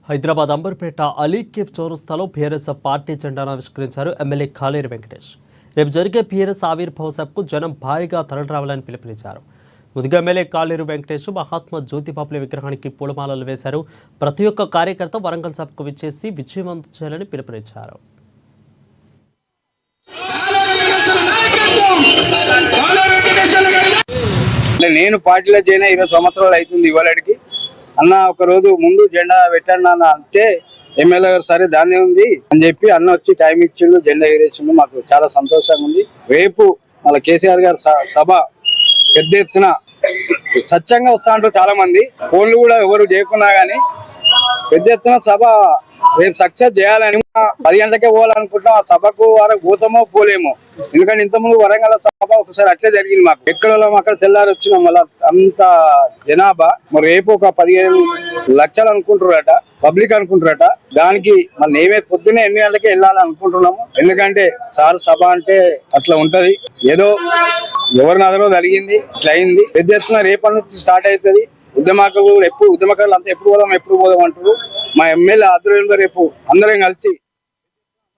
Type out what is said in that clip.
హైదరాబాద్ అంబర్పేట అలీకేఫ్ చౌరస్తాలో BRS party జెండాను ఆవిష్కరించారు ఎమ్మెల్యే కాలేరు వెంకటేష్. రేపు జరిగే బీఆర్ఎస్ ఆవిర్భావ సభకు జనం భారీగా తరలిరావాలని పిలుపునిచ్చారు. ముందుగా ఎమ్మెల్యే కాలేరు వెంకటేష్ మహాత్మా జ్యోతిబాపులే విగ్రహానికి పూలమాలలు వేశారు. ప్రతి ఒక్క కార్యకర్త వరంగల్ సభకు విచ్చేసి విజయవంతం చేయాలని పిలుపునిచ్చారు. నేను పార్టీలో చేరిన 20 సంవత్సరాలు అవుతుంది. ఇవాళకి అన్న ఒక రోజు ముందు జెండా పెట్టండి అన్న అంటే ఎమ్మెల్యే గారు సరే దాన్నే ఉంది అని చెప్పి అన్న వచ్చి టైం ఇచ్చిండు, జెండా ఎగరేసిండు. మాకు చాలా సంతోషంగా ఉంది. రేపు మళ్ళీ కేసీఆర్ గారు సభ పెద్ద ఎత్తున స్వచ్ఛంగా వస్తా అంటారు చాలా మంది. ఫోన్లు కూడా ఎవరు చేయకున్నా గానీ పెద్ద ఎత్తున సభ రేపు సక్సెస్ చేయాలని 10 గంటలకే పోవాలనుకుంటాం. ఆ సభకు వరకు పోతామో పోలేమో, ఎందుకంటే ఇంతకుముందు వరంగల్ సభ ఒకసారి అట్లే జరిగింది. మాకు ఎక్కడ అక్కడ తెల్లారి వచ్చినాం. మళ్ళీ అంత జనాభా మరి రేపు ఒక 15 లక్షలు అనుకుంటారట, పబ్లిక్ అనుకుంటారట. దానికి మళ్ళీ మేమే పొద్దున్నే 8 గంటలకే వెళ్ళాలని అనుకుంటున్నాము. ఎందుకంటే సార్ సభ అంటే అట్లా ఉంటది. ఏదో ఎవరిని అదరో జరిగింది, ఇట్లా అయింది. పెద్ద ఎత్తున రేపటి నుంచి స్టార్ట్ అవుతుంది. ఉద్యమకారులు అంతా ఎప్పుడు పోదాం అంటారు. మా ఎమ్మెల్యే ఆధ్వర్యంలో రేపు అందరం కలిసి